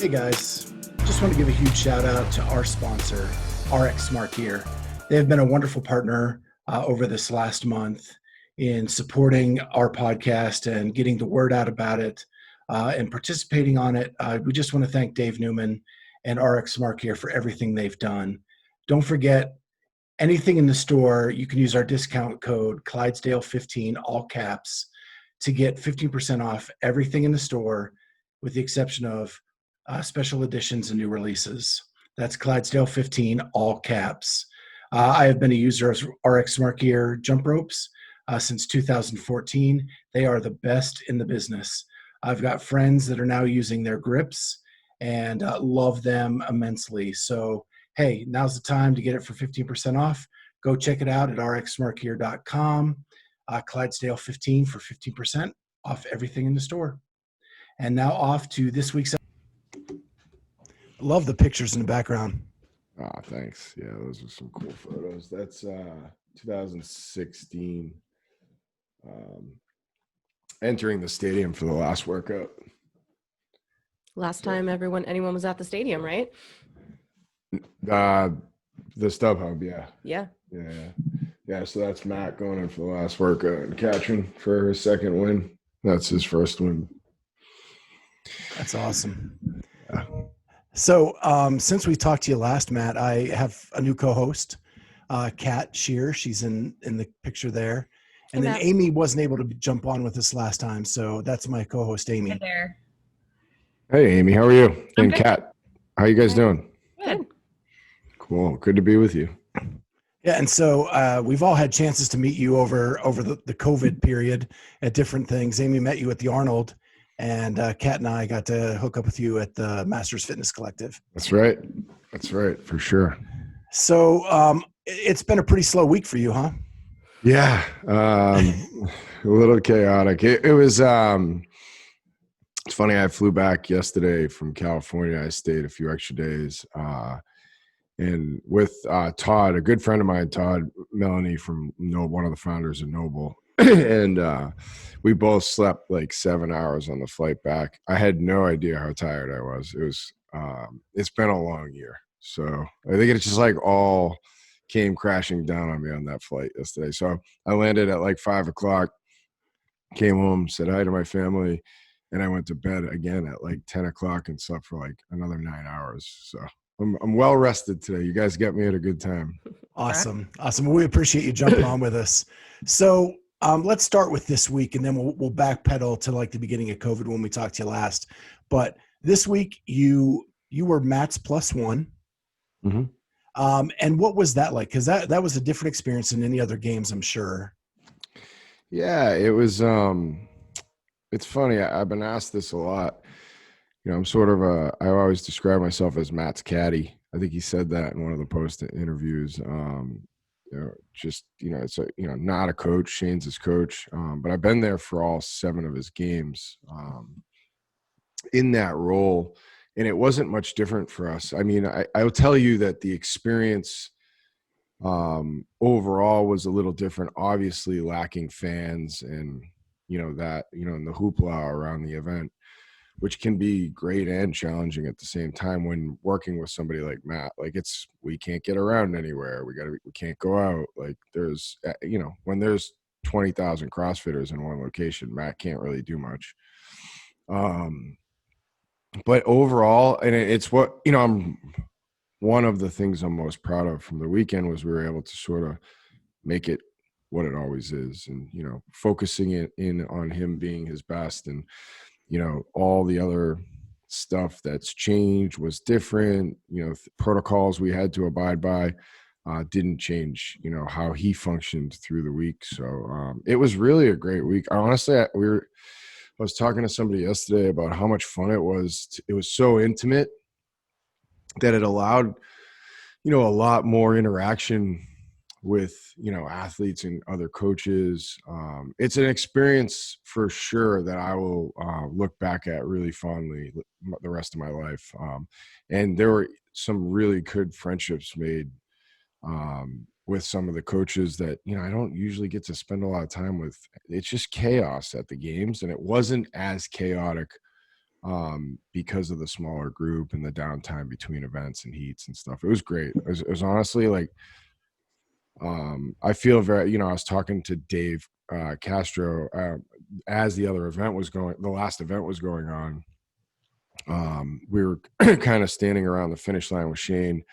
Hey guys, just want to give a huge shout out to our sponsor, RX Smart Gear. They have been a wonderful partner over this last month in supporting our podcast and getting the word out about it and participating on it. We just want to thank Dave Newman and RX Smart Gear for everything they've done. Don't forget, anything in the store, you can use our discount code Clydesdale15, all caps, to get 15% off everything in the store, with the exception of special editions and new releases. That's Clydesdale15, all caps. I have been a user of RX Smart Gear jump ropes since 2014. They are the best in the business. I've got friends that are now using their grips and love them immensely. So, hey, now's the time to get it for 15% off. Go check it out at rxsmartgear.com. Clydesdale15 for 15% off everything in the store. And now off to this week's. Love the pictures in the background. Ah, thanks. Yeah, those are some cool photos. That's 2016. Entering the stadium for the last workout. Last time anyone was at the stadium, right? The StubHub, yeah. Yeah. Yeah, so that's Matt going in for the last workout and Katrin for her second win. That's his first win. That's awesome. Yeah. So since we talked to you last, Matt, I have a new co-host, Kat Shear. She's in the picture there. And Hey, then Matt. Amy wasn't able to jump on with us last time. So that's my co-host, Amy. Hi there. Hey, Amy, how are you? I'm And good. Kat, how you guys doing? Good. Cool. Good to be with you. Yeah, and so we've all had chances to meet you over the COVID period at different things. Amy met you at the Arnold, and Kat and I got to hook up with you at the Masters Fitness Collective. That's right, for sure. So it's been a pretty slow week for you, huh? Yeah, a little chaotic. It was, it's funny, I flew back yesterday from California. I stayed a few extra days. And with Todd, a good friend of mine, Todd Melanie from Noble, one of the founders of Noble, and we both slept like 7 hours on the flight back. I had no idea how tired I was. It was, it's been a long year. So I think it's just like all came crashing down on me on that flight yesterday. So I landed at like 5 o'clock, came home, said hi to my family, and I went to bed again at like 10 o'clock and slept for like another 9 hours. So I'm well rested today. You guys got me at a good time. Awesome. We appreciate you jumping on with us. So let's start with this week, and then we'll backpedal to like the beginning of COVID when we talked to you last. But this week you were Matt's +1. Mm-hmm. And what was that like? Because that was a different experience than any other games, I'm sure. Yeah, it was. It's funny. I've been asked this a lot. You know, I'm sort of I always describe myself as Matt's caddy. I think he said that in one of the post interviews. It's not a coach. Shane's his coach, but I've been there for all 7 of his games in that role, and it wasn't much different for us. I mean, I'll tell you that the experience overall was a little different. Obviously, lacking fans and and the hoopla around the event, which can be great and challenging at the same time when working with somebody like Matt. Like we can't get around anywhere. We can't go out. Like there's, when there's 20,000 CrossFitters in one location, Matt can't really do much. But overall, and it's what, one of the things I'm most proud of from the weekend was we were able to sort of make it what it always is, and focusing it in on him being his best, and all the other stuff that's changed was different. Protocols we had to abide by didn't change how he functioned through the week. So it was really a great week. Honestly, I was talking to somebody yesterday about how much fun it was. It was so intimate that it allowed a lot more interaction with athletes and other coaches. It's an experience for sure that I will look back at really fondly the rest of my life. And there were some really good friendships made with some of the coaches that I don't usually get to spend a lot of time with. It's just chaos at the games, and it wasn't as chaotic because of the smaller group and the downtime between events and heats and stuff. It was great. It was honestly like, I feel very, I was talking to Dave Castro as the last event was going on. We were kind of standing around the finish line with Shane,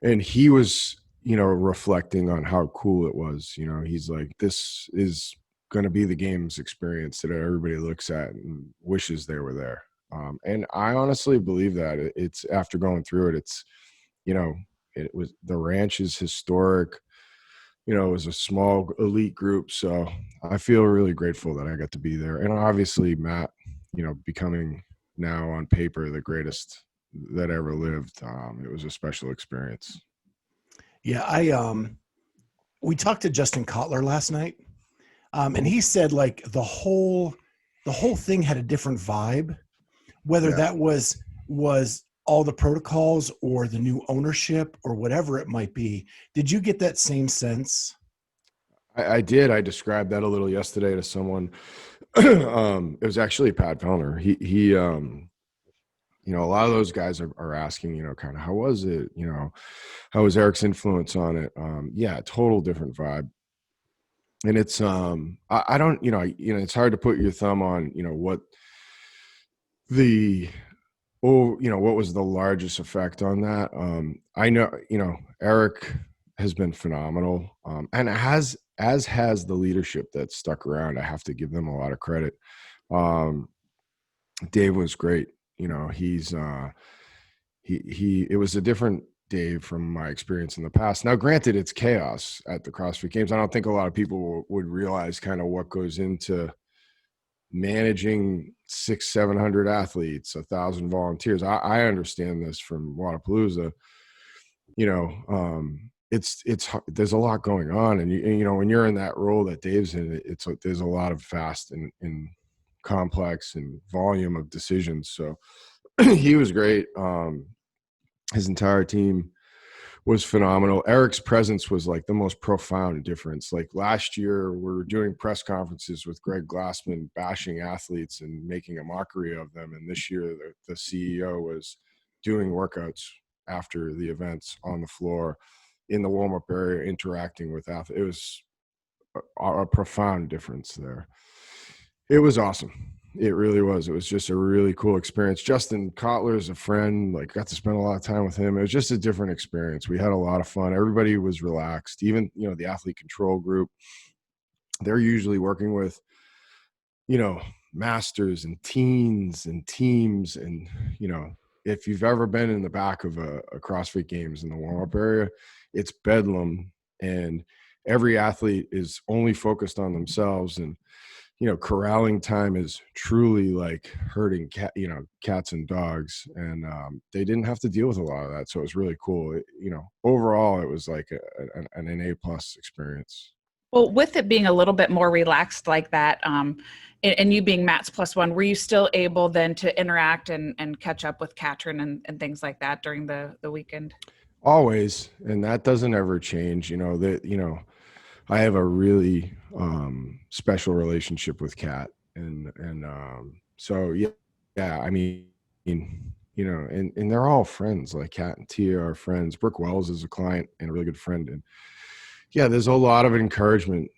and he was, reflecting on how cool it was. He's like, this is going to be the games experience that everybody looks at and wishes they were there. And I honestly believe that it's after going through it, it's, it was, the ranch is historic. It was a small elite group. So I feel really grateful that I got to be there. And obviously Matt, becoming now on paper the greatest that ever lived. It was a special experience. Yeah, we talked to Justin Kotler last night, and he said like the whole thing had a different vibe, whether that was all the protocols or the new ownership or whatever it might be. Did you get that same sense? I did. I described that a little yesterday to someone. It was actually Pat Fellner. He a lot of those guys are asking, kind of how was it? How was Eric's influence on it? Yeah, total different vibe. And it's I don't, it's hard to put your thumb on, what what was the largest effect on that. I know, Eric has been phenomenal, and has the leadership that stuck around. I have to give them a lot of credit. Dave was great. He's it was a different Dave from my experience in the past. Now, granted, it's chaos at the CrossFit Games. I don't think a lot of people would realize kind of what goes into managing 600-700 athletes, 1,000 volunteers. I understand this from Wadapalooza. It's there's a lot going on, and when you're in that role that Dave's in, there's a lot of fast and complex and volume of decisions. So he was great. His entire team was phenomenal. Eric's presence was like the most profound difference. Like last year, we were doing press conferences with Greg Glassman, bashing athletes and making a mockery of them. And this year, the CEO was doing workouts after the events on the floor in the warm-up area, interacting with athletes. It was a profound difference there. It was awesome. It really was. It was just a really cool experience. Justin Kotler is a friend, got to spend a lot of time with him. It was just a different experience. We had a lot of fun. Everybody was relaxed. Even, the athlete control group, they're usually working with, masters and teens and teams. And, if you've ever been in the back of a CrossFit Games in the warm-up area, it's bedlam, and every athlete is only focused on themselves. And, corralling time is truly like herding cats and dogs. And they didn't have to deal with a lot of that. So it was really cool. Overall, it was like an A+ experience. Well, with it being a little bit more relaxed like that, and you being Matt's +1, were you still able then to interact and catch up with Katrin and things like that during the weekend? Always. And that doesn't ever change. I have a really special relationship with Kat, and so yeah. I mean, and they're all friends. Like Kat and Tia are friends. Brooke Wells is a client and a really good friend, and yeah, there's a lot of encouragement.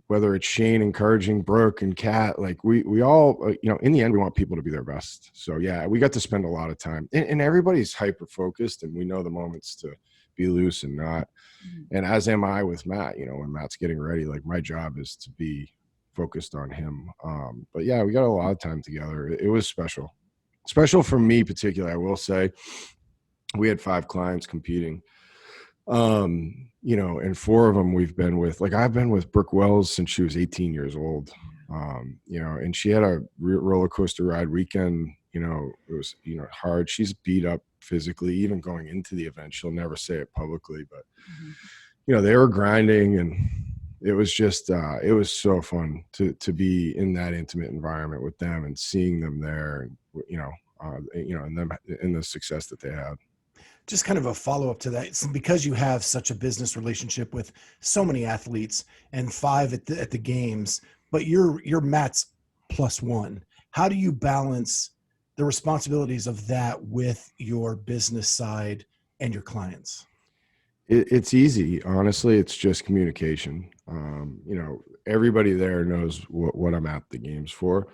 Whether it's Shane encouraging Brooke and Kat, like we all, in the end, we want people to be their best. So yeah, we got to spend a lot of time, and everybody's hyper focused, and we know the moments to be loose and not. And as am I with Matt, when Matt's getting ready, like my job is to be focused on him. But yeah, we got a lot of time together. It was special for me particularly. I will say we had 5 clients competing, and 4 of them we've been with. Like I've been with Brooke Wells since she was 18 years old, and she had a roller coaster ride weekend. It was, hard. She's beat up physically, even going into the event. She'll never say it publicly, but they were grinding, and it was just, it was so fun to be in that intimate environment with them and seeing them there, and them in the success that they had. Just kind of a follow-up to that, it's because you have such a business relationship with so many athletes and 5 at the games, but you're Matt's +1. how do you balance the responsibilities of that with your business side and your clients? It's easy, honestly. It's just communication. Everybody there knows what I'm at the games for,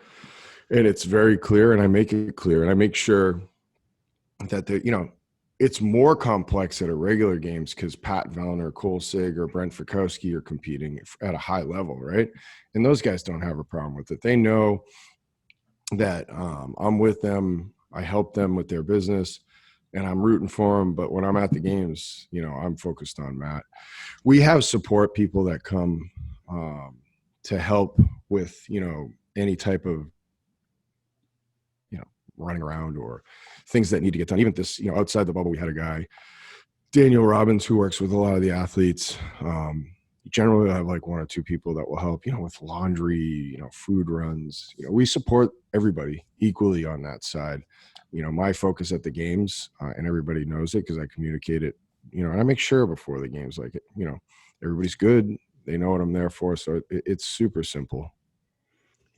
and it's very clear, and I make it clear, and I make sure that it's more complex at a regular games because Pat Vellner, Cole Sig, or Brent Fikowski are competing at a high level, right? And those guys don't have a problem with it. They know that I'm with them. I help them with their business, and I'm rooting for them. But when I'm at the games, I'm focused on Matt. We have support people that come to help with, any type of, running around or things that need to get done. Even this, outside the bubble, we had a guy, Daniel Robbins, who works with a lot of the athletes. Generally I have like one or two people that will help, with laundry, food runs. We support everybody equally on that side. My focus at the games, and everybody knows it because I communicate it, and I make sure before the games, like, everybody's good. They know what I'm there for. So it's super simple.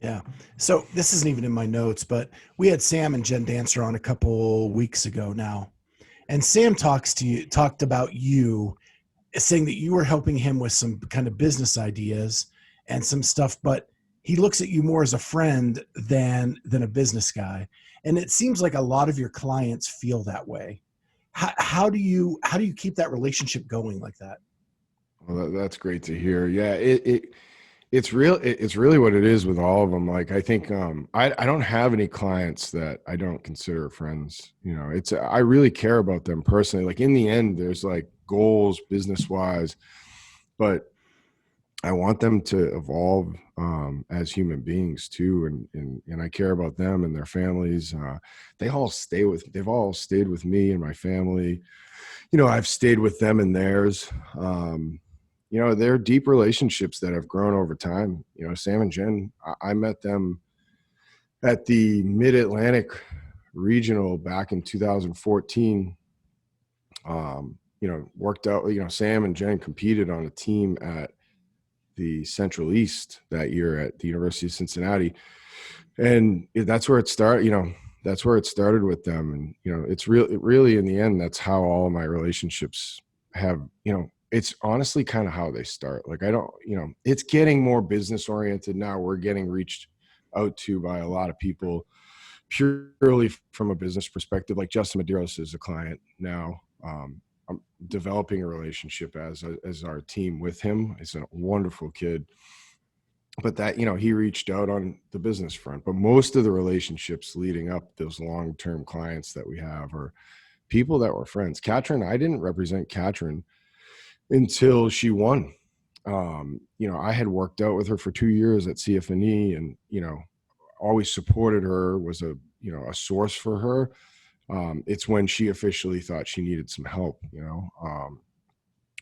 Yeah. So this isn't even in my notes, but we had Sam and Jen Dancer on a couple weeks ago now. And Sam talked about you, saying that you were helping him with some kind of business ideas and some stuff, but he looks at you more as a friend than a business guy. And it seems like a lot of your clients feel that way. How do you keep that relationship going like that? Well, that's great to hear. Yeah, it's real. It's really what it is with all of them. Like, I think I don't have any clients that I don't consider friends. I really care about them personally. Like, in the end, there's like goals business wise, but I want them to evolve as human beings too, and I care about them and their families. They've all stayed with me and my family. I've stayed with them and theirs. They're deep relationships that have grown over time. Sam and Jen, I met them at the Mid-Atlantic Regional back in 2014. Worked out, Sam and Jen competed on a team at the Central East that year at the University of Cincinnati. And that's where it started, that's where it started with them. And, it's really in the end, that's how all of my relationships have, it's honestly kind of how they start. Like, it's getting more business oriented now. We're getting reached out to by a lot of people purely from a business perspective. Like Justin Medeiros is a client now. I'm developing a relationship as our team with him. He's a wonderful kid. But that, he reached out on the business front. But most of the relationships leading up, those long-term clients that we have, are people that were friends. Katrin, I didn't represent Katrin until she won. I had worked out with her for 2 years at CFNE, and, always supported her, was a source for her. It's when she officially thought she needed some help,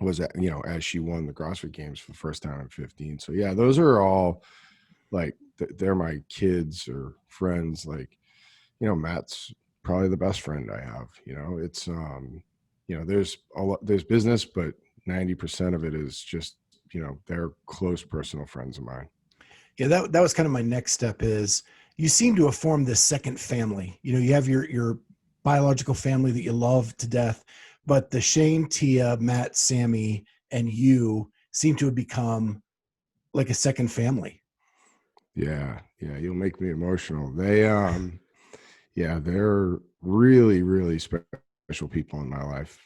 was that, as she won the CrossFit Games for the first time in 15. So yeah, those are all like, they're my kids or friends. Like, Matt's probably the best friend I have. It's, there's there's business, but 90% of it is just, they're close personal friends of mine. Yeah, that was kind of my next step. Is you seem to have formed this second family. You have your biological family that you love to death, but the Shane, Tia, Matt, Sammy, and you seem to have become like a second family. Yeah, you'll make me emotional. They they're really, really special people in my life.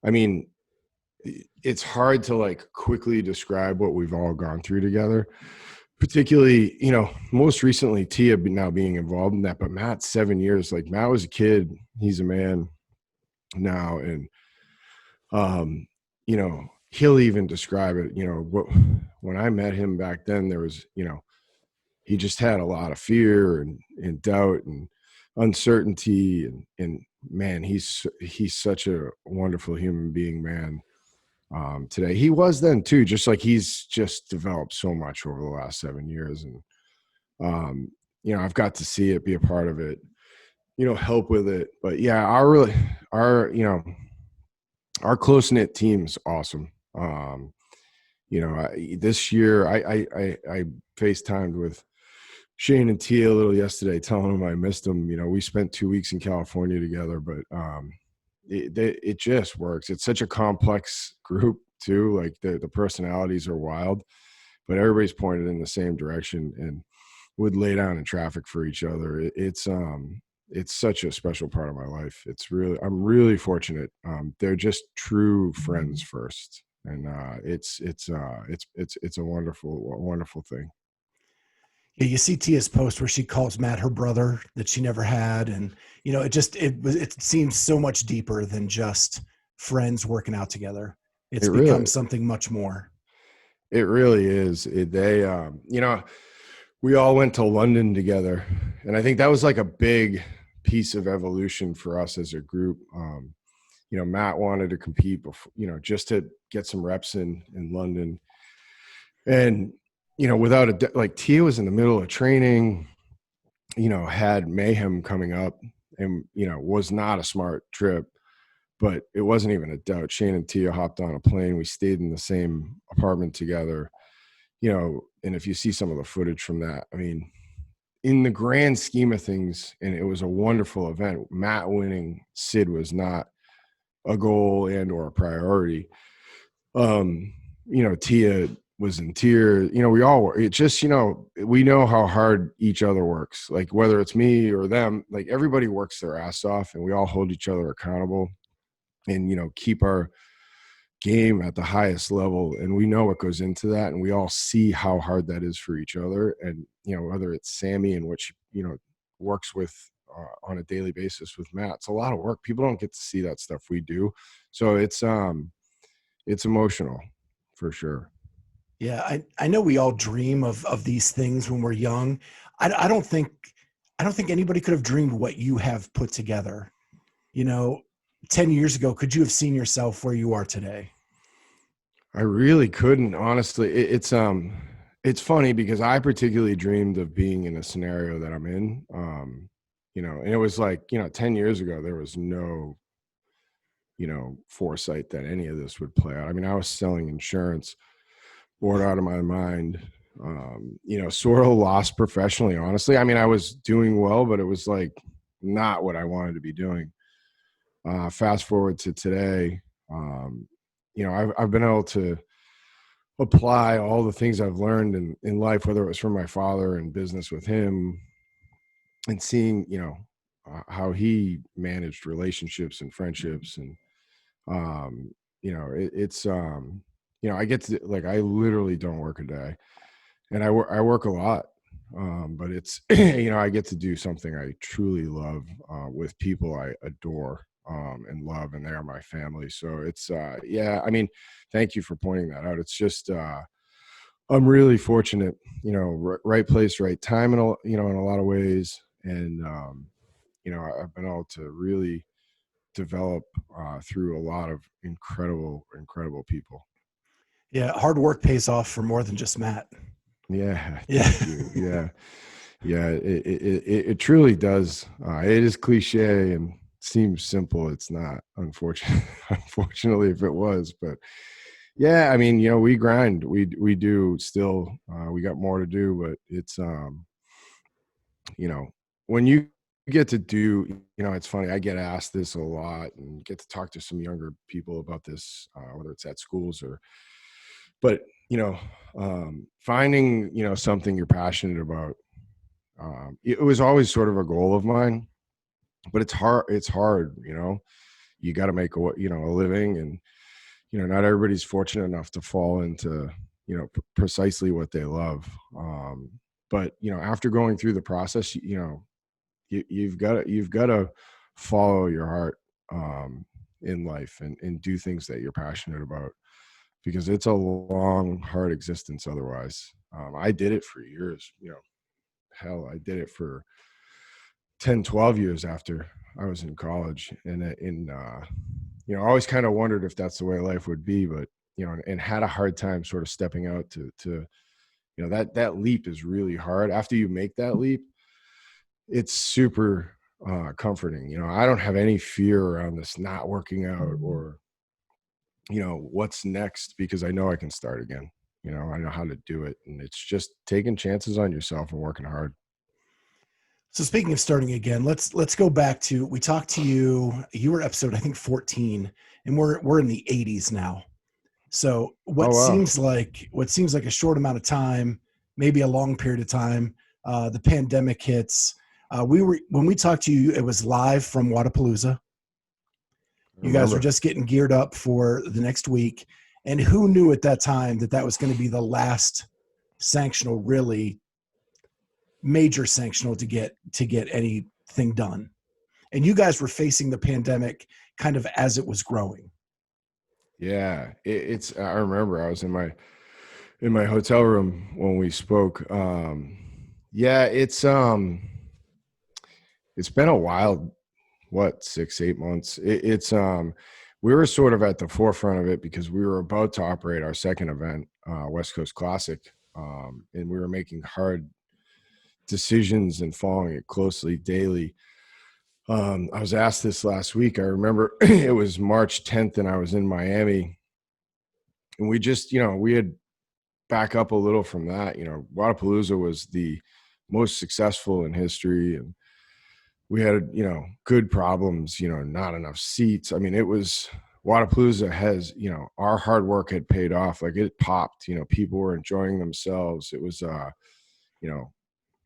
I mean, it's hard to like quickly describe what we've all gone through together, particularly, most recently Tia now being involved in that. But Matt, 7 years, like, Matt was a kid, he's a man now. And, he'll even describe it, when I met him back then, there was, he just had a lot of fear and doubt and uncertainty. And man, he's such a wonderful human being, man. Today, he was then too, just like he's just developed so much over the last 7 years. And, I've got to see it, be a part of it, help with it. But yeah, our close-knit team's awesome. This year I FaceTimed with Shane and Tia a little yesterday, telling them I missed them. You know, we spent 2 weeks in California together, but it just works. It's such a complex group too. Like the personalities are wild, but everybody's pointed in the same direction and would lay down in traffic for each other. It's such a special part of my life. I'm really fortunate. They're just true friends first, and it's a wonderful thing. Yeah, you see Tia's post where she calls Matt her brother that she never had, and you know, it seems so much deeper than just friends working out together. It's It become really, something much more. it really is. You know, we all went to London together, and I think that was like a big piece of evolution for us as a group. You know, Matt wanted to compete before, you know, just to get some reps in London. And, you know, like Tia was in the middle of training, you know, had mayhem coming up and, you know, was not a smart trip, but it wasn't even a doubt. Shane and Tia hopped on a plane. We stayed in the same apartment together, you know, and if you see some of the footage from that, I mean, in the grand scheme of things, and it was a wonderful event, Matt winning Sid was not a goal and or a priority. You know, Tia was in tears. You know, we all were. It just, you know, we know how hard each other works. Like whether it's me or them, like everybody works their ass off, and we all hold each other accountable, and you know, keep our game at the highest level. And we know what goes into that, and we all see how hard that is for each other. And you know, whether it's Sammy and what she, you know, works with on a daily basis with Matt, it's a lot of work. People don't get to see that stuff we do, so it's emotional for sure. Yeah, I know we all dream of these things when we're young. I don't think anybody could have dreamed what you have put together. You know, 10 years ago, could you have seen yourself where you are today? I really couldn't, honestly. It's funny because I particularly dreamed of being in a scenario that I'm in. You know, and it was like, you know, 10 years ago, there was no, you know, foresight that any of this would play out. I mean, I was selling insurance, bored out of my mind. You know, sort of lost professionally, honestly. I mean, I was doing well, but it was like not what I wanted to be doing. Fast forward to today, you know, I've been able to apply all the things I've learned in life, whether it was from my father and business with him, and seeing, you know, how he managed relationships and friendships. And, you know, you know, I get to, like, I literally don't work a day, and I work a lot. But it's, you know, I get to do something I truly love, with people I adore, and love, and they're my family. So it's, yeah, I mean, thank you for pointing that out. It's just, I'm really fortunate, you know, right place, right time, you know, in a lot of ways. And, you know, I've been able to really develop, through a lot of incredible people. Yeah, hard work pays off for more than just Matt. Yeah. Yeah. Thank you. Yeah. Yeah. It truly does. It is cliche and seems simple. It's not, unfortunately, if it was, but yeah, I mean, you know, we grind, we do still, we got more to do, but it's, you know, when you get to do, you know, it's funny, I get asked this a lot and get to talk to some younger people about this, whether it's at schools but, you know, finding, you know, something you're passionate about, it was always sort of a goal of mine, but it's hard, you know, you got to make you know, a living, and, you know, not everybody's fortunate enough to fall into, you know, precisely what they love. But, you know, after going through the process, you know, you've got to follow your heart, in life, and do things that you're passionate about, because it's a long, hard existence otherwise. I did it for years, you know, hell, I did it for 10, 12 years after I was in college. And you know, I always kind of wondered if that's the way life would be, but, you know, and had a hard time sort of stepping out to, you know, that leap is really hard. After you make that leap, it's super, comforting. You know, I don't have any fear around this not working out, or, you know, what's next, because I know I can start again. You know, I know how to do it. And it's just taking chances on yourself and working hard. So speaking of starting again, let's go back to, we talked to you. You were episode, I think, 14, and we're in the 80s now. So Oh, wow. what seems like a short amount of time, maybe a long period of time, the pandemic hits. When we talked to you, it was live from Wadapalooza. I You guys were remember. just getting geared up for the next week, and who knew at that time that that was going to be the last sanctional, really major sanctional to get anything done. And you guys were facing the pandemic kind of as it was growing. Yeah, it's. I remember I was in my hotel room when we spoke. Yeah, it's been a wild, what, 6-8 months. We were sort of at the forefront of it because we were about to operate our second event, West Coast Classic, and we were making hard decisions and following it closely daily. I was asked this last week. I remember it was March 10th and I was in Miami, and we just, we had back up a little from that. Wadapalooza was the most successful in history, and we had, good problems, not enough seats. I mean, it was, Wadapalooza has, our hard work had paid off. Like, it popped, people were enjoying themselves. It was, I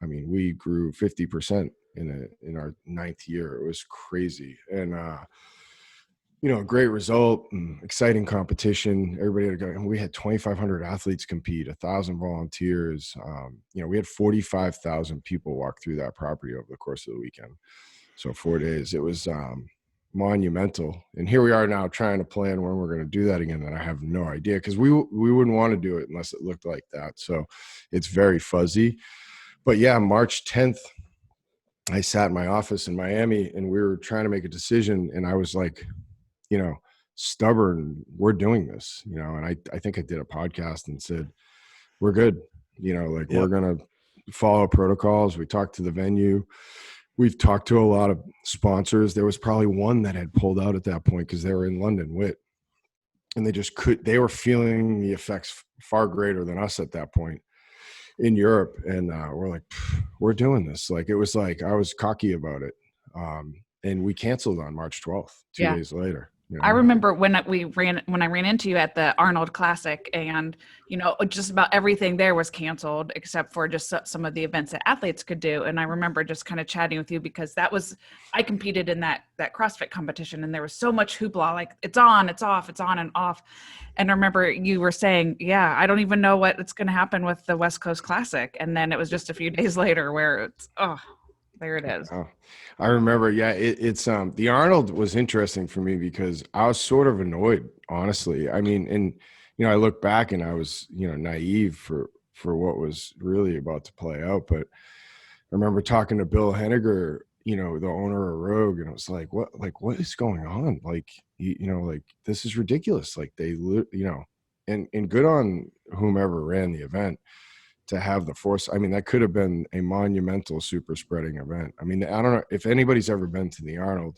mean, we grew 50% in our 9th year. It was crazy. And, great result and exciting competition. Everybody had to go, and we had 2,500 athletes compete, 1,000 volunteers. We had 45,000 people walk through that property over the course of the weekend. So 4 days, it was monumental. And here we are now trying to plan when we're going to do that again. And I have no idea, because we wouldn't want to do it unless it looked like that. So it's very fuzzy. But yeah, March 10th, I sat in my office in Miami and we were trying to make a decision. And I was like, stubborn, we're doing this, and I think I did a podcast and said, we're good, Yep. we're going to follow protocols. We talked to the venue. We've talked to a lot of sponsors. There was probably one that had pulled out at that point because they were in London WIT, and they were feeling the effects far greater than us at that point in Europe. And we're like, we're doing this. Like, it was like, I was cocky about it. And we canceled on March 12th, 2 days later. I remember when I ran into you at the Arnold Classic, and just about everything there was canceled except for just some of the events that athletes could do. And I remember just kind of chatting with you because I competed in that CrossFit competition, and there was so much hoopla, like it's on, it's off, it's on and off. And I remember you were saying, yeah, I don't even know what's going to happen with the West Coast Classic. And then it was just a few days later where it's, there it is. Oh, I remember. Yeah, it's the Arnold was interesting for me because I was sort of annoyed, honestly. I mean, and I look back and I was naive for what was really about to play out. But I remember talking to Bill Henniger, the owner of Rogue, and it was like, what is going on? Like, like, this is ridiculous. Like, they, and good on whomever ran the event to have the force. I mean, that could have been a monumental super spreading event. I mean, I don't know if anybody's ever been to the Arnold,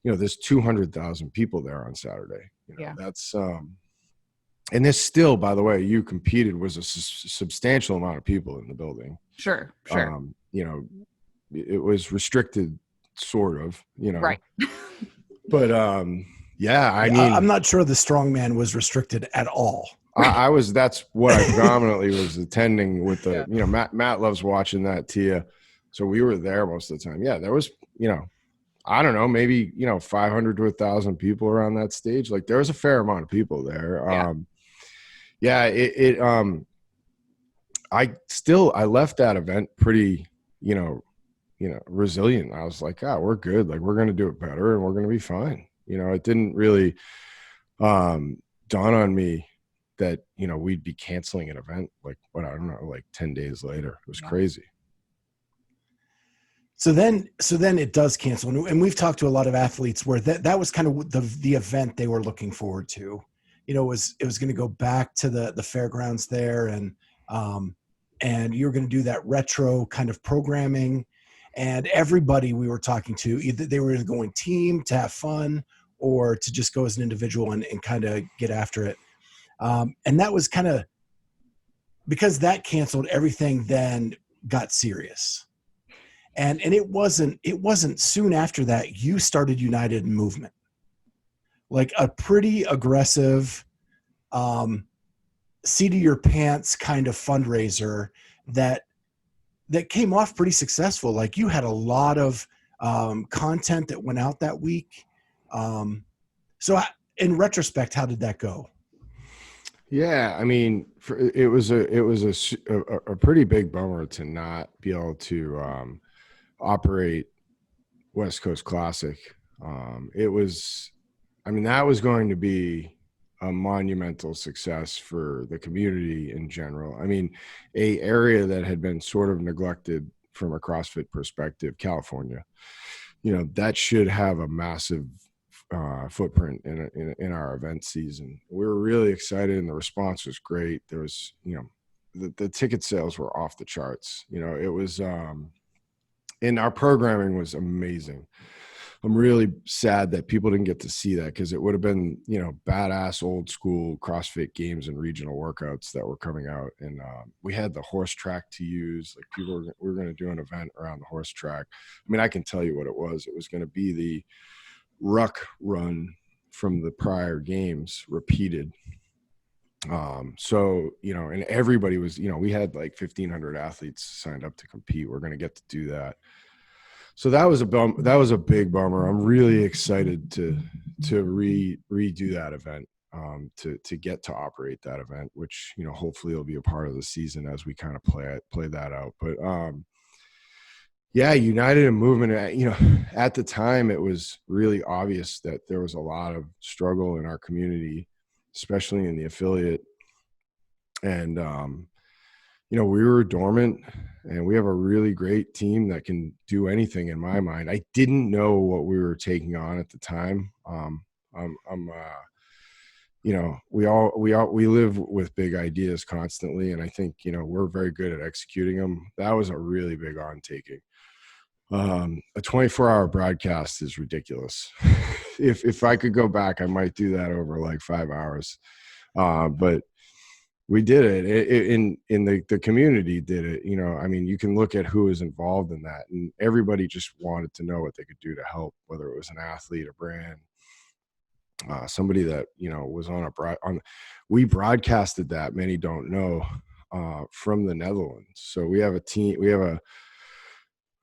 there's 200,000 people there on Saturday. Yeah. That's, and this still, by the way, you competed, was a substantial amount of people in the building. Sure. It was restricted, sort of, Right. But, yeah, I mean, I'm not sure the strongman was restricted at all. That's what I predominantly was attending with the, Matt loves watching that, Tia. So we were there most of the time. Yeah, there was, I don't know, maybe, 500 to 1,000 people around that stage. Like, there was a fair amount of people there. I left that event pretty, resilient. I was like, we're good. Like, we're going to do it better and we're going to be fine. It didn't really dawn on me that, we'd be canceling an event like, I don't know, like 10 days later. It was crazy. So then it does cancel. And we've talked to a lot of athletes where that was kind of the event they were looking forward to. It was going to go back to the fairgrounds there, and you were going to do that retro kind of programming. And everybody we were talking to, either they were going team to have fun or to just go as an individual and kind of get after it. And that was kind of, because that canceled, everything then got serious. And it wasn't soon after that you started United Movement, like a pretty aggressive, seat of your pants kind of fundraiser that came off pretty successful. Like you had a lot of content that went out that week. So in retrospect, how did that go? Yeah, I mean, it was a pretty big bummer to not be able to operate West Coast Classic. It was, I mean, that was going to be a monumental success for the community in general. I mean, a area that had been sort of neglected from a CrossFit perspective, California, that should have a massive footprint in our event season. We were really excited, and the response was great. There was, the ticket sales were off the charts. It was, and our programming was amazing. I'm really sad that people didn't get to see that, because it would have been, badass old school CrossFit Games and regional workouts that were coming out. And we had the horse track to use. Like we were going to do an event around the horse track. I mean, I can tell you what it was. It was going to be the ruck run from the prior games repeated. So, and everybody was, we had like 1,500 athletes signed up to compete. We're going to get to do that. So that was a big bummer. I'm really excited to redo that event, to get to operate that event, which, hopefully it'll be a part of the season as we kind of play that out. But, yeah, United and Movement, at the time it was really obvious that there was a lot of struggle in our community, especially in the affiliate. And, we were dormant, and we have a really great team that can do anything in my mind. I didn't know what we were taking on at the time. We live with big ideas constantly, and I think, we're very good at executing them. That was a really big undertaking. A 24-hour broadcast is ridiculous. If I could go back, I might do that over like 5 hours. But we did it. In the community did it. I mean, you can look at who was involved in that, and everybody just wanted to know what they could do to help, whether it was an athlete, a brand, somebody that, was we broadcasted that, many don't know, from the Netherlands. So we have a team,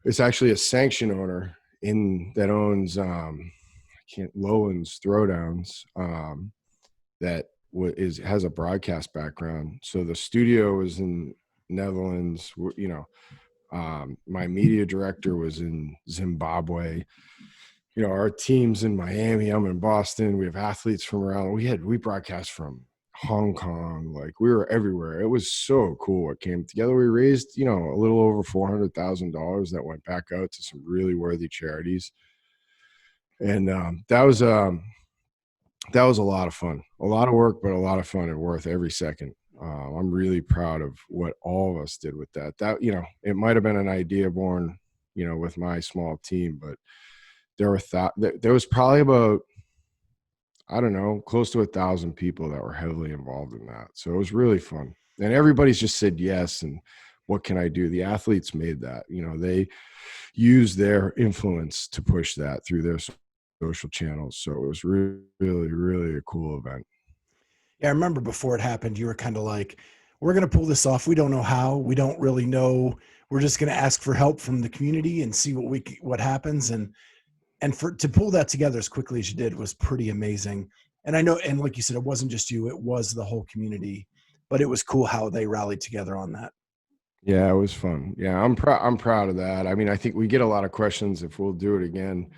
it's actually a sanction owner that owns Lowlands Throwdowns, that has a broadcast background. So the studio was in Netherlands. My media director was in Zimbabwe. Our team's in Miami. I'm in Boston. We have athletes from around. We broadcast from Hong Kong. Like, we were everywhere. It was so cool what came together. We raised, a little over $400,000 that went back out to some really worthy charities. And that was a lot of fun, a lot of work, but a lot of fun, and worth every second. I'm really proud of what all of us did with that. It might have been an idea born, with my small team, but there was probably about, I don't know, close to 1,000 people that were heavily involved in that. So it was really fun. And everybody's just said yes. And what can I do? The athletes made that, they used their influence to push that through their social channels. So it was really, really a cool event. Yeah, I remember before it happened, you were kind of like, we're going to pull this off. We don't know how. We don't really know. We're just going to ask for help from the community and see what happens. And to pull that together as quickly as you did was pretty amazing. And I know, and like you said, it wasn't just you, it was the whole community, but it was cool how they rallied together on that. Yeah, it was fun. Yeah, I'm proud of that. I mean, I think we get a lot of questions if we'll do it again.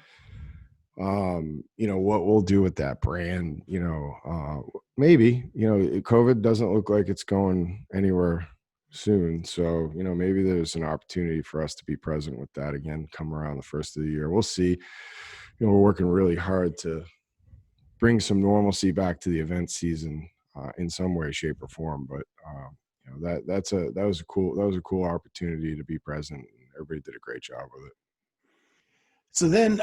What we'll do with that brand, maybe, COVID doesn't look like it's going anywhere soon. So, maybe there's an opportunity for us to be present with that again, come around the first of the year. We'll see. We're working really hard to bring some normalcy back to the event season, in some way, shape, or form. But, that was a cool opportunity to be present. Everybody did a great job with it. So then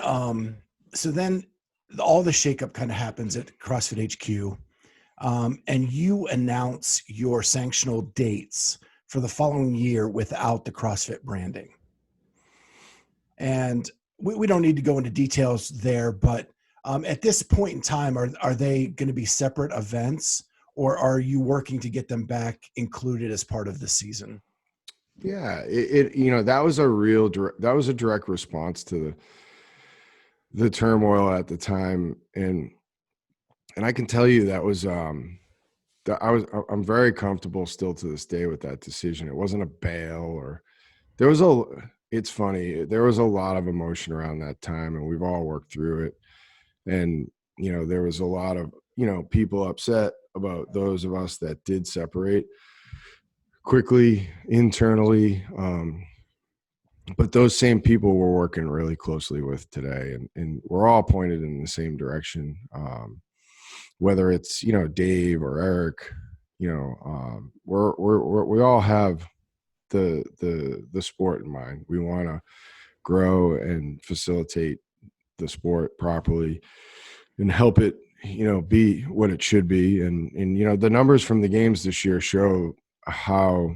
all the shakeup kind of happens at CrossFit HQ, and you announce your sanctional dates for the following year without the CrossFit branding. And we don't need to go into details there, but at this point in time, are they going to be separate events, or are you working to get them back included as part of the season? Yeah, that was a direct response to the turmoil at the time, and I can tell you that was I'm very comfortable still to this day with that decision. It wasn't a bail, or it's funny, there was a lot of emotion around that time, and we've all worked through it. And there was a lot of people upset about those of us that did separate quickly internally, but those same people we're working really closely with today, and we're all pointed in the same direction, whether it's Dave or Eric. We all have the sport in mind. We want to grow and facilitate the sport properly and help it be what it should be. And the numbers from the games this year show how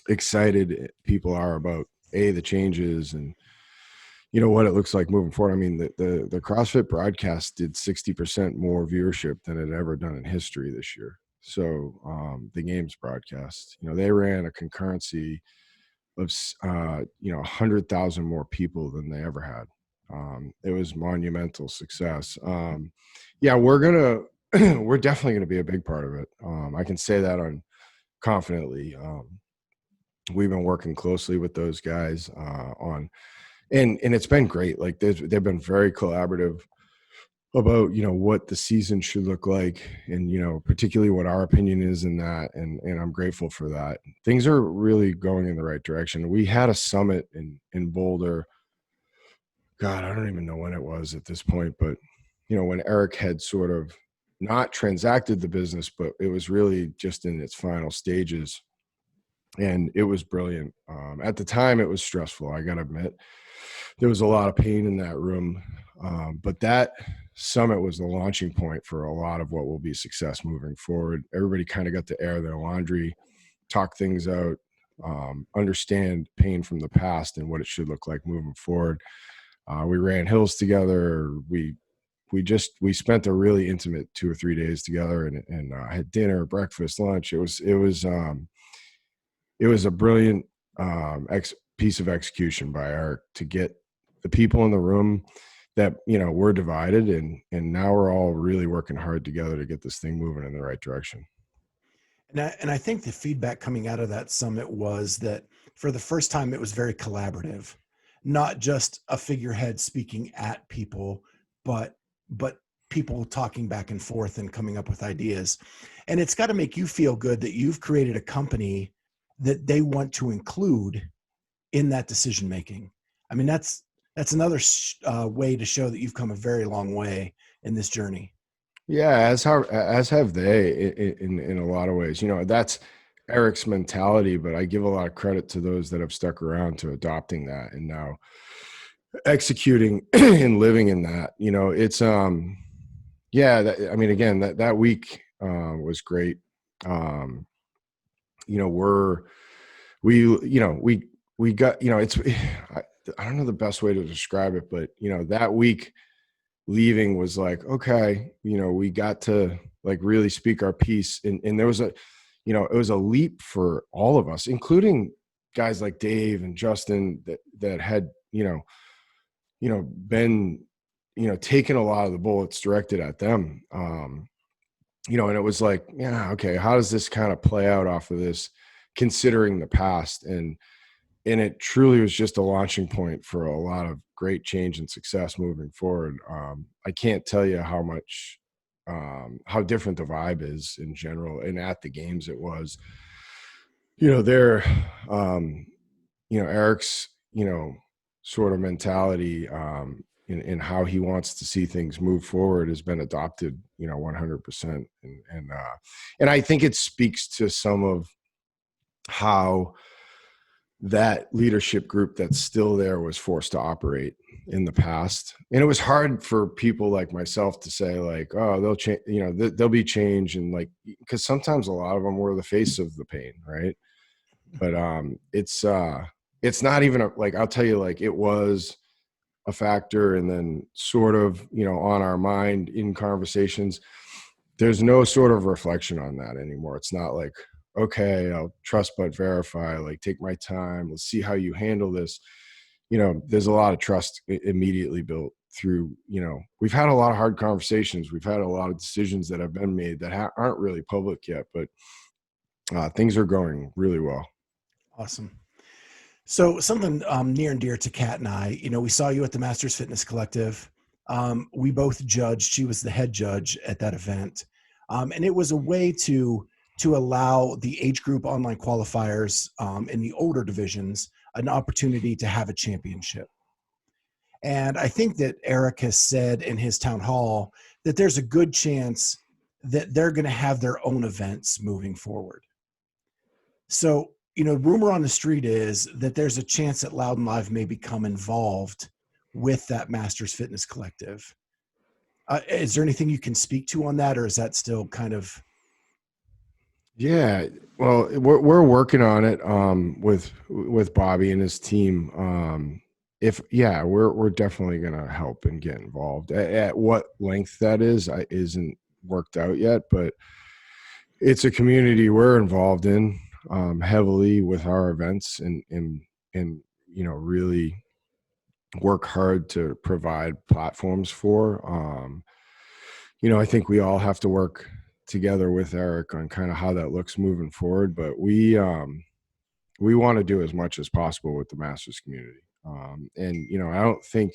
excited people are about the changes and what it looks like moving forward. I mean, the CrossFit broadcast did 60% more viewership than it had ever done in history this year. So the games broadcast, they ran a concurrency of 100,000 more people than they ever had. It was monumental success. We're definitely gonna be a big part of it. I can say that confidently. We've been working closely with those guys on, and it's been great. Like they've been very collaborative about what the season should look like, and particularly what our opinion is in that, and I'm grateful for that. Things are really going in the right direction. We had a summit in Boulder. God, I don't even know when it was at this point, but when Eric had sort of not transacted the business, but it was really just in its final stages, and it was brilliant. At the time, it was stressful. I got to admit, there was a lot of pain in that room, but that summit was the launching point for a lot of what will be success moving forward. Everybody kind of got to air their laundry, talk things out, understand pain from the past and what it should look like moving forward. We ran hills together. We spent a really intimate 2 or 3 days together, and had dinner, breakfast, lunch. It was a brilliant piece of execution by Eric to get the people in the room that we're divided, and now we're all really working hard together to get this thing moving in the right direction. And I think the feedback coming out of that summit was that for the first time, it was very collaborative, not just a figurehead speaking at people, but people talking back and forth and coming up with ideas. And it's got to make you feel good that you've created a company that they want to include in that decision making. I mean, that's another way to show that you've come a very long way in this journey. Yeah, as have they in a lot of ways. That's Eric's mentality, but I give a lot of credit to those that have stuck around to adopting that and now executing and living in that. It's again, that week was great. We got, it's, I don't know the best way to describe it, but that week leaving was like, okay, we got to like really speak our piece. And there was it was a leap for all of us, including guys like Dave and Justin that had, been, taking a lot of the bullets directed at them. And it was like, yeah, okay, how does this kind of play out off of this, considering the past? And it truly was just a launching point for a lot of great change and success moving forward. I can't tell you how much, how different the vibe is in general. And at the games, it was, Eric's, sort of mentality, in how he wants to see things move forward has been adopted, 100%. And I think it speaks to some of how that leadership group that's still there was forced to operate in the past. And it was hard for people like myself to say like, oh, they'll change, there'll be change. And like, because sometimes a lot of them were the face of the pain. Right. But it's not even like, I'll tell you, like, it was a factor, and then sort of, on our mind in conversations. There's no sort of reflection on that anymore. It's not like, okay, I'll trust but verify, like, take my time, let's see how you handle this. There's a lot of trust immediately built through, we've had a lot of hard conversations. We've had a lot of decisions that have been made that aren't really public yet, but things are going really well. Awesome. So something near and dear to Kat and I, we saw you at the Masters Fitness Collective. We both judged. She was the head judge at that event. And it was a way to allow the age group online qualifiers in the older divisions an opportunity to have a championship. And I think that Eric has said in his town hall that there's a good chance that they're going to have their own events moving forward. So, rumor on the street is that there's a chance that Loud and Live may become involved with that Masters Fitness Collective. Is there anything you can speak to on that, or is that still kind of? Yeah, well, we're working on it with Bobby and his team. We're definitely going to help and get involved. At what length that isn't worked out yet, but it's a community we're involved in heavily with our events, and really work hard to provide platforms for. I think we all have to work together with Eric on kind of how that looks moving forward, but we want to do as much as possible with the Masters community. I don't think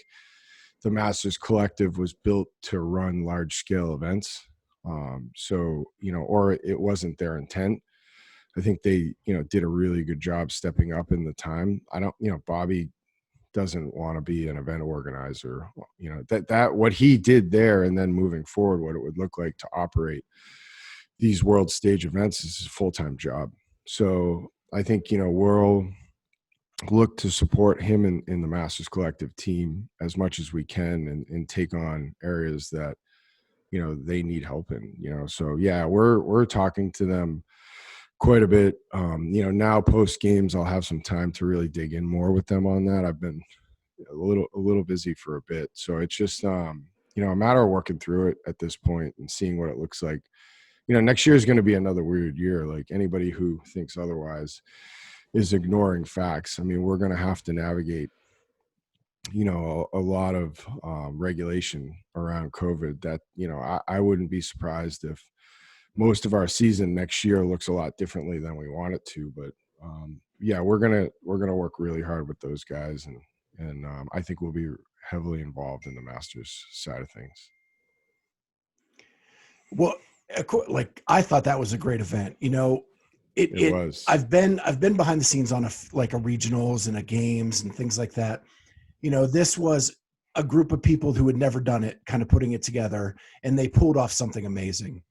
the Masters Collective was built to run large scale events. Or it wasn't their intent. I think they, did a really good job stepping up in the time. Bobby doesn't want to be an event organizer, that what he did there, and then moving forward, what it would look like to operate these world stage events is a full-time job. So I think, we'll look to support him in the Masters Collective team as much as we can, and take on areas that, they need help in, so yeah, we're talking to them quite a bit. Now post games, I'll have some time to really dig in more with them on that. I've been a little busy for a bit, so it's just a matter of working through it at this point and seeing what it looks like. Next year is going to be another weird year. Like, anybody who thinks otherwise is ignoring facts. I mean, we're going to have to navigate a lot of regulation around COVID that, I wouldn't be surprised if most of our season next year looks a lot differently than we want it to. But we're gonna work really hard with those guys, and I think we'll be heavily involved in the Masters side of things. Well, like, I thought that was a great event. It was. I've been behind the scenes on a regionals and a games and things like that. This was a group of people who had never done it, kind of putting it together, and they pulled off something amazing.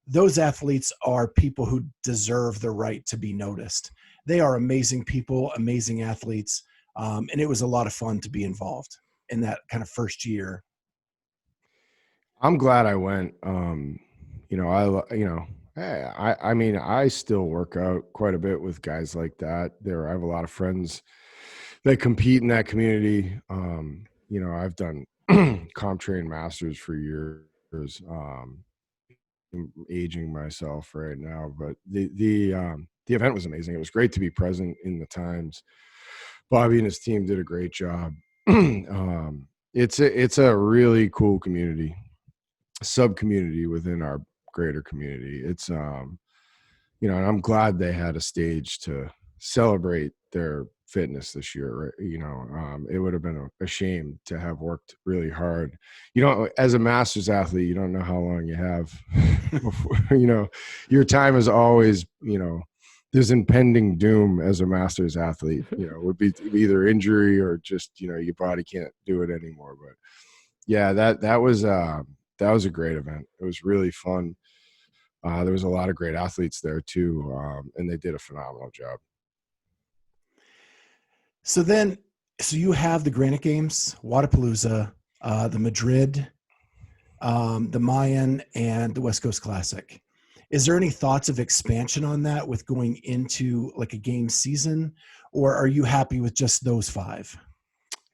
Those athletes are people who deserve the right to be noticed. They are amazing people, amazing athletes. And it was a lot of fun to be involved in that kind of first year. I'm glad I went. I still work out quite a bit with guys like that. I have a lot of friends that compete in that community. I've done CompTrain Masters for years. I'm aging myself right now, but the event was amazing. It was great to be present in the times. Bobby and his team did a great job. It's a really cool community, sub community within our greater community. It's and I'm glad they had a stage to celebrate their fitness this year. Right? It would have been a shame to have worked really hard. As a Masters athlete, you don't know how long you have. Before, your time is always, there's impending doom as a Masters athlete. Would be either injury or just, your body can't do it anymore. But yeah, that was a great event. It was really fun. There was a lot of great athletes there too, and they did a phenomenal job. So you have the Granite Games, Wadapalooza, the Madrid, the Mayan, and the West Coast Classic. Is there any thoughts of expansion on that with going into like a game season, or are you happy with just those 5?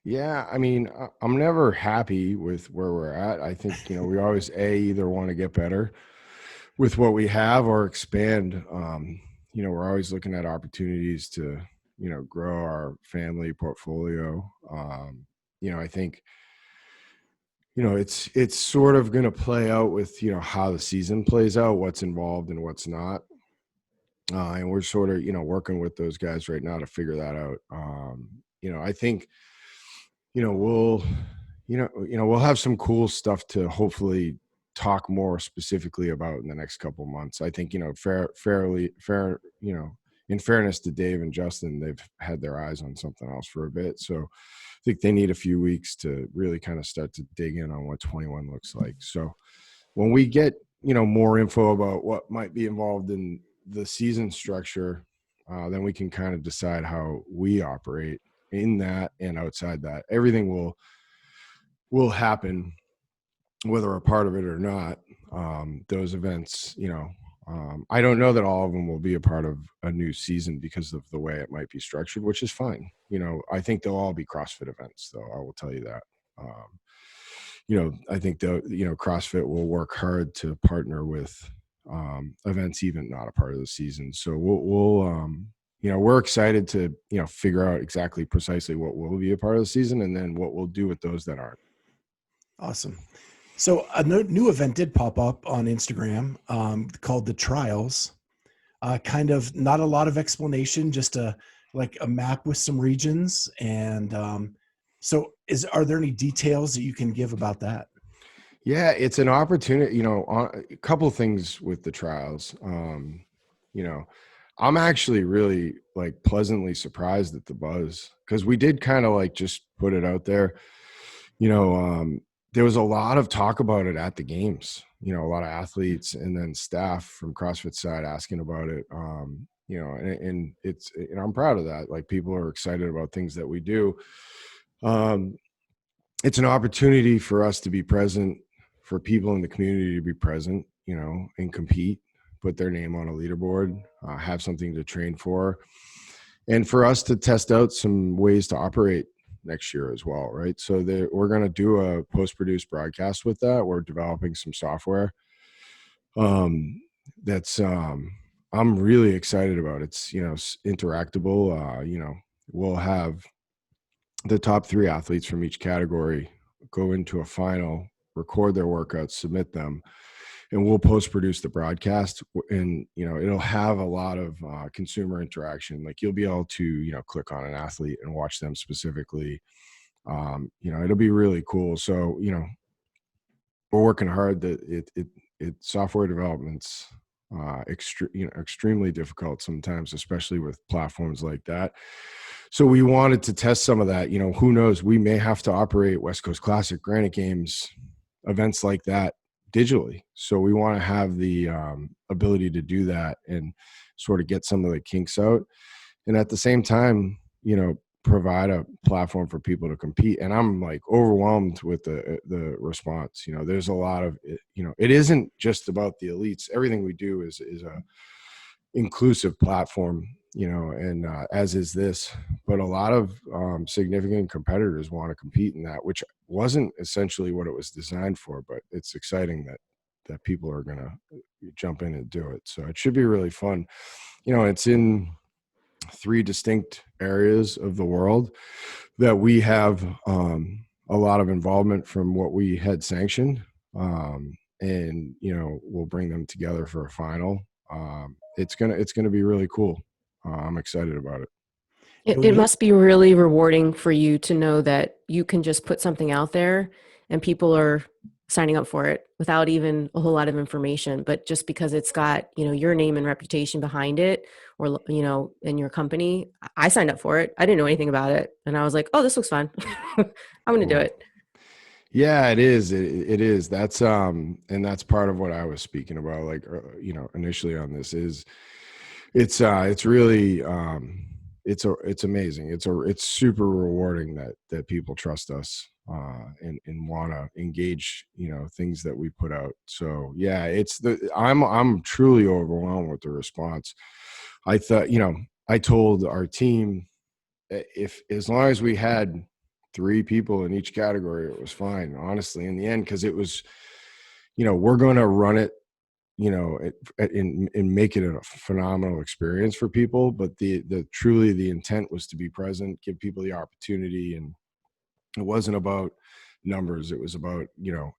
Yeah, I mean, I'm never happy with where we're at. I think, we always either want to get better with what we have or expand. We're always looking at opportunities to, grow our family portfolio. I think, it's sort of going to play out with, how the season plays out, what's involved and what's not. And we're sort of, working with those guys right now to figure that out. I think, we'll we'll have some cool stuff to hopefully talk more specifically about in the next couple of months. I think, fair, in fairness to Dave and Justin, they've had their eyes on something else for a bit. So I think they need a few weeks to really kind of start to dig in on what 21 looks like. So when we get, more info about what might be involved in the season structure, then we can kind of decide how we operate in that and outside that. Everything will happen whether we're a part of it or not. Those events, I don't know that all of them will be a part of a new season because of the way it might be structured, which is fine. I think they'll all be CrossFit events, though. I will tell you that. I think CrossFit will work hard to partner with events even not a part of the season. So we're excited to, figure out exactly precisely what will be a part of the season and then what we'll do with those that aren't. Awesome. So a new event did pop up on Instagram called the Trials. Kind of not a lot of explanation, just a map with some regions. And are there any details that you can give about that? Yeah, it's an opportunity, a couple of things with the Trials. I'm actually really pleasantly surprised at the buzz because we did kind of just put it out there. There was a lot of talk about it at the games, a lot of athletes and then staff from CrossFit side asking about it. And I'm proud of that. People are excited about things that we do. It's an opportunity for us to be present, for people in the community to be present, and compete, put their name on a leaderboard, have something to train for, and for us to test out some ways to operate next year as well, right? So we're going to do a post-produced broadcast with that. We're developing some software that's I'm really excited about. It's interactable. We'll have the top 3 athletes from each category go into a final, record their workouts, submit them, and we'll post-produce the broadcast. And it'll have a lot of consumer interaction. You'll be able to click on an athlete and watch them specifically. It'll be really cool. So we're working hard. That software development's extremely difficult sometimes, especially with platforms like that. So we wanted to test some of that. Who knows? We may have to operate West Coast Classic, Granite Games, events like that digitally. So we want to have the ability to do that and sort of get some of the kinks out, and at the same time, provide a platform for people to compete. And I'm overwhelmed with the response. There's a lot of it isn't just about the elites. Everything we do is a inclusive platform, and as is this, but a lot of significant competitors want to compete in that, which wasn't essentially what it was designed for, but it's exciting that people are going to jump in and do it. So it should be really fun. It's in 3 distinct areas of the world that we have a lot of involvement from what we had sanctioned, and we'll bring them together for a final. It's gonna be really cool. I'm excited about it. It must be really rewarding for you to know that you can just put something out there and people are signing up for it without even a whole lot of information, but just because it's got, your name and reputation behind it, or, in your company. I signed up for it. I didn't know anything about it. And I was like, oh, this looks fun. I'm going to do it. Yeah, it is. It is. That's, and that's part of what I was speaking about, initially on this is it's really, it's amazing. It's super rewarding that people trust us and want to engage, things that we put out. So yeah, I'm truly overwhelmed with the response. I thought, I told our team, if as long as we had 3 people in each category, it was fine, honestly, in the end, because it was, we're going to run it, and make it a phenomenal experience for people. But truly the intent was to be present, give people the opportunity. And it wasn't about numbers. It was about,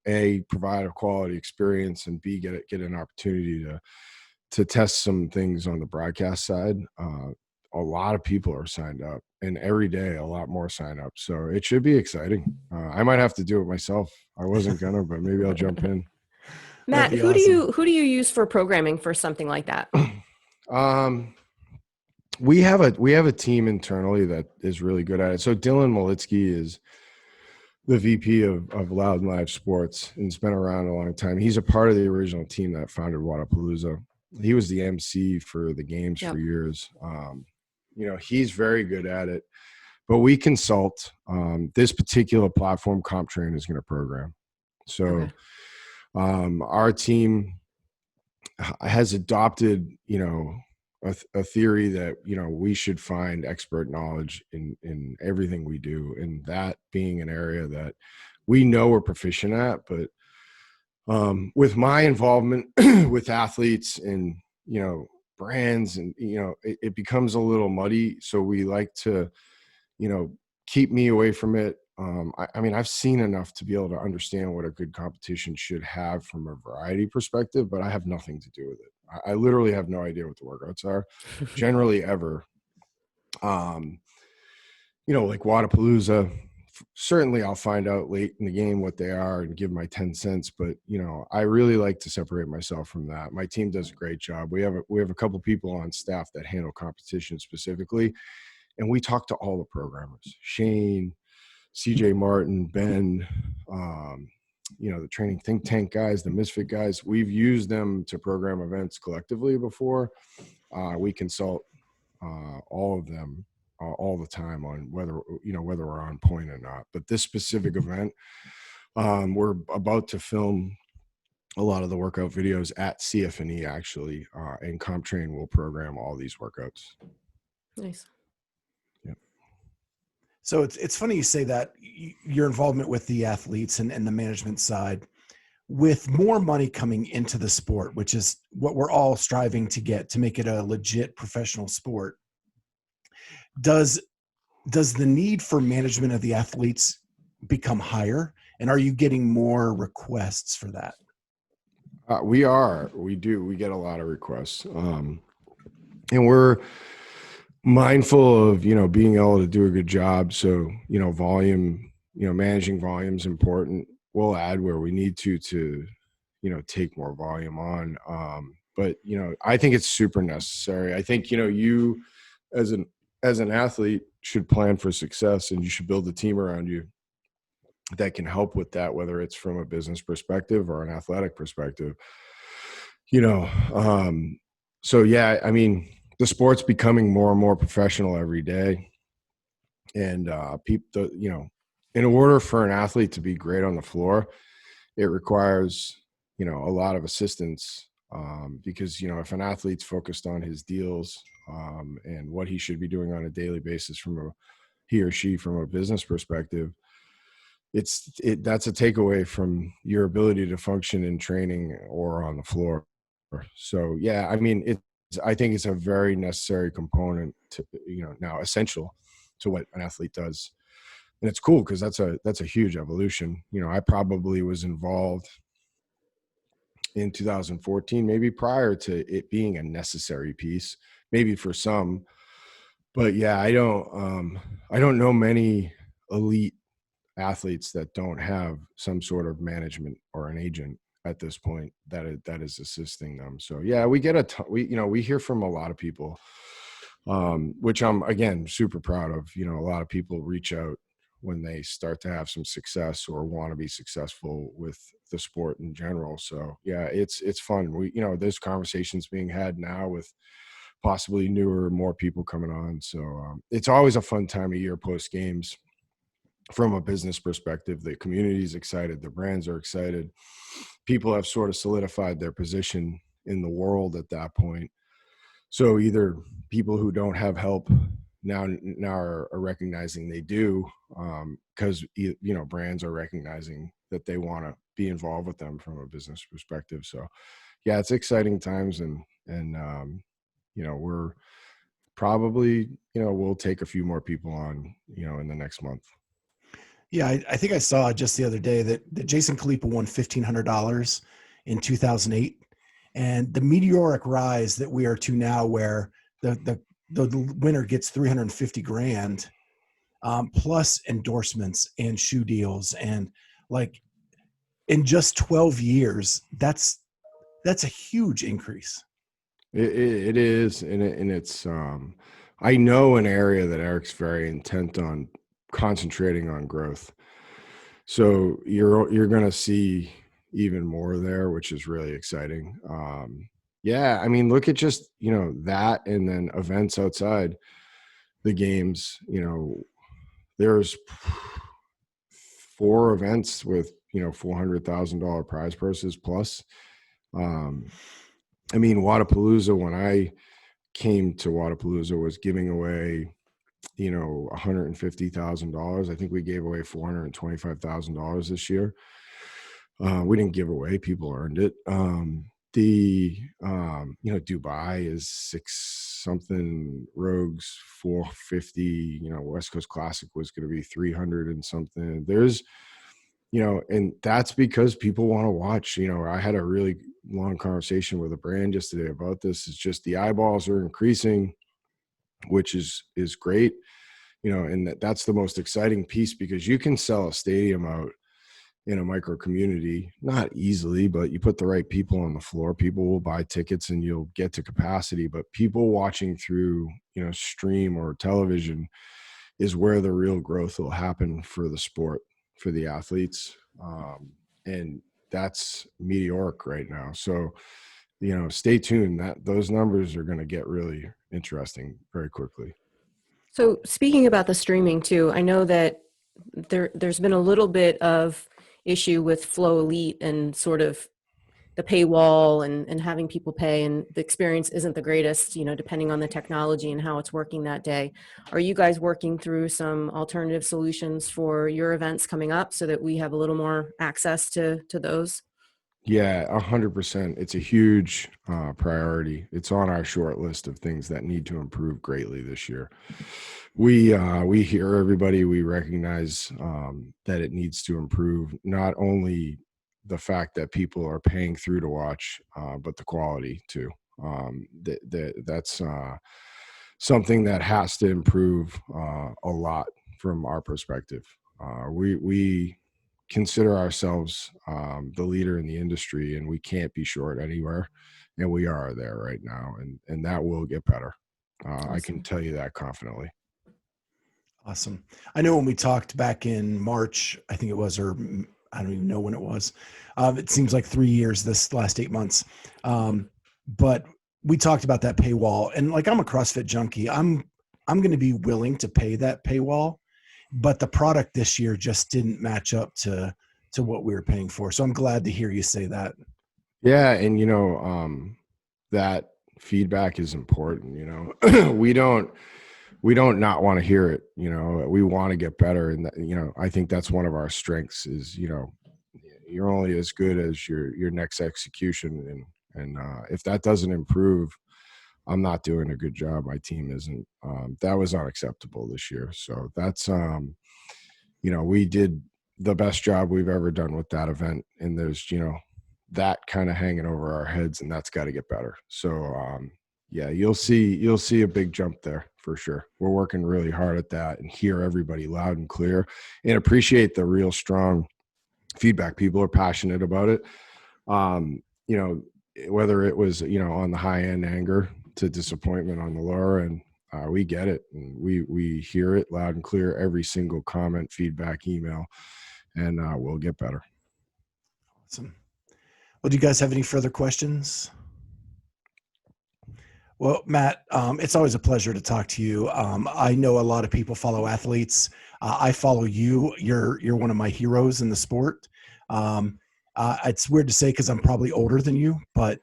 A, provide a quality experience, and B, get an opportunity to test some things on the broadcast side. A lot of people are signed up, and every day a lot more sign up. So it should be exciting. I might have to do it myself. I wasn't gonna, but maybe I'll jump in. Matt, who awesome. do you use for programming for something like that? We have a team internally that is really good at it. So Dylan Molitsky is the VP of Loud and Live Sports, and has been around a long time. He's a part of the original team that founded Wadapalooza. He was the MC for the games for years. He's very good at it, but we consult. This particular platform, CompTrain, is going to program. So our team has adopted, a theory that, we should find expert knowledge in everything we do, and that being an area that we know we're proficient at. But with my involvement with athletes and, brands, and, it becomes a little muddy. So we like to, keep me away from it. I've seen enough to be able to understand what a good competition should have from a variety perspective, but I have nothing to do with it. I literally have no idea what the workouts are generally ever. Like Wadapalooza, certainly I'll find out late in the game what they are and give my 10 cents. But, I really like to separate myself from that. My team does a great job. We have a couple people on staff that handle competition specifically. And we talk to all the programmers, Shane, CJ Martin, Ben, the training think tank guys, the Misfit guys. We've used them to program events collectively before. We consult all of them all the time on whether we're on point or not. But this specific event, we're about to film a lot of the workout videos at CFNE actually, and CompTrain will program all these workouts. Nice. So it's funny you say that, your involvement with the athletes and the management side. With more money coming into the sport, which is what we're all striving to get to make it a legit professional sport, does the need for management of the athletes become higher? And are you getting more requests for that? We get a lot of requests. And we're mindful of, being able to do a good job. So, volume, managing volume is important. We'll add where we need to, take more volume on. But, I think it's super necessary. I think, you as an athlete should plan for success, and you should build a team around you that can help with that, whether it's from a business perspective or an athletic perspective. So yeah, the sport's becoming more and more professional every day. And people, in order for an athlete to be great on the floor, it requires, a lot of assistance. Because, if an athlete's focused on his deals and what he should be doing on a daily basis he or she from a business perspective, that's a takeaway from your ability to function in training or on the floor. So yeah, I think it's a very necessary component to, now essential to what an athlete does. And it's cool because that's a huge evolution. I probably was involved in 2014, maybe prior to it being a necessary piece, maybe for some. But yeah, I don't know many elite athletes that don't have some sort of management or an agent at this point that is assisting them. So yeah, we get we hear from a lot of people, which I'm again super proud of. A lot of people reach out when they start to have some success or want to be successful with the sport in general. So yeah, it's fun. There's conversations being had now with possibly more people coming on. So it's always a fun time of year post games. From a business perspective, the community's excited, the brands are excited. People have sort of solidified their position in the world at that point. So either people who don't have help, now are recognizing they do, because brands are recognizing that they want to be involved with them from a business perspective. So yeah, it's exciting times, and we're probably, we'll take a few more people on, in the next month. Yeah, I think I saw just the other day that Jason Khalipa won $1,500 in 2008, and the meteoric rise that we are to now, where the winner gets 350 grand, plus endorsements and shoe deals, and like in just 12 years, that's a huge increase. It is, and it's I know an area that Eric's very intent on concentrating on growth. So you're going to see even more there, which is really exciting. Yeah, I mean, look at just, that, and then events outside the games. There's 4 events with, $400,000 prize purses plus. I mean, Wadapalooza, when I came to Wadapalooza, was giving away, $150,000. I think we gave away $425,000 this year. We didn't give away; people earned it. Dubai is 6 something, Rogues 450. West Coast Classic was going to be 300 and something. There's, and that's because people want to watch. I had a really long conversation with a brand yesterday about this. It's just the eyeballs are increasing, which is great. And that's the most exciting piece, because you can sell a stadium out in a micro community, not easily, but you put the right people on the floor, people will buy tickets and you'll get to capacity. But people watching through, stream or television is where the real growth will happen for the sport, for the athletes. And that's meteoric right now. So, stay tuned. Those numbers are going to get really interesting very quickly. So speaking about the streaming too, I know that there's been a little bit of issue with Flow Elite and sort of the paywall and having people pay, and the experience isn't the greatest, depending on the technology and how it's working that day. Are you guys working through some alternative solutions for your events coming up so that we have a little more access to those? Yeah, 100%. It's a huge priority. It's on our short list of things that need to improve greatly this year. We hear everybody. We recognize that it needs to improve, not only the fact that people are paying through to watch, but the quality too. That's something that has to improve a lot from our perspective. We consider ourselves the leader in the industry, and we can't be short anywhere, and we are there right now, and that will get better. Awesome. I can tell you that confidently. Awesome. I know when we talked back in March, I think it was, or I don't even know when it was. It seems like 3 years, this last 8 months. But we talked about that paywall, and like, I'm a CrossFit junkie. I'm going to be willing to pay that paywall, but the product this year just didn't match up to what we were paying for. So I'm glad to hear you say that. Yeah. And, that feedback is important. We don't not want to hear it. We want to get better. And, I think that's one of our strengths is, you're only as good as your next execution. And if that doesn't improve, I'm not doing a good job. My team isn't. That was unacceptable this year. So that's, we did the best job we've ever done with that event. And there's, that kind of hanging over our heads, and that's got to get better. So, yeah, you'll see a big jump there for sure. We're working really hard at that, and hear everybody loud and clear, and appreciate the real strong feedback. People are passionate about it. Whether it was, on the high end, anger to disappointment on the lower end, we get it, and we hear it loud and clear, every single comment, feedback, email, and we'll get better. Awesome. Well, do you guys have any further questions? Well, Matt, it's always a pleasure to talk to you. I know a lot of people follow athletes. I follow you. You're one of my heroes in the sport. It's weird to say because I'm probably older than you, but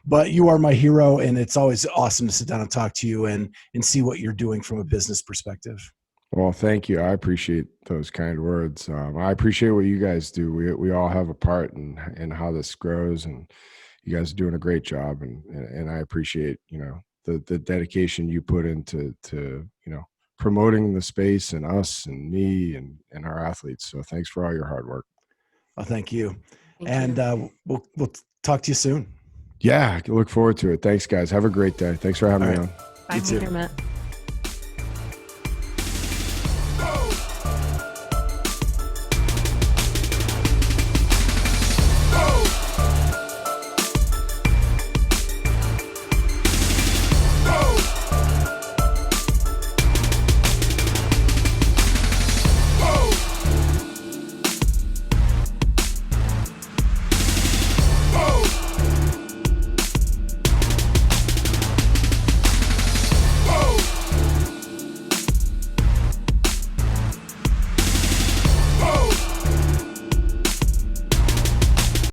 But you are my hero, and it's always awesome to sit down and talk to you and see what you're doing from a business perspective. Well, thank you. I appreciate those kind words. I appreciate what you guys do. We all have a part in how this grows, and you guys are doing a great job. And I appreciate, the dedication you put into promoting the space and us and me and our athletes. So thanks for all your hard work. Well, thank you. Thank you. We'll talk to you soon. Yeah, I look forward to it. Thanks, guys. Have a great day. Thanks for having me on. Bye. You too. Here, Matt.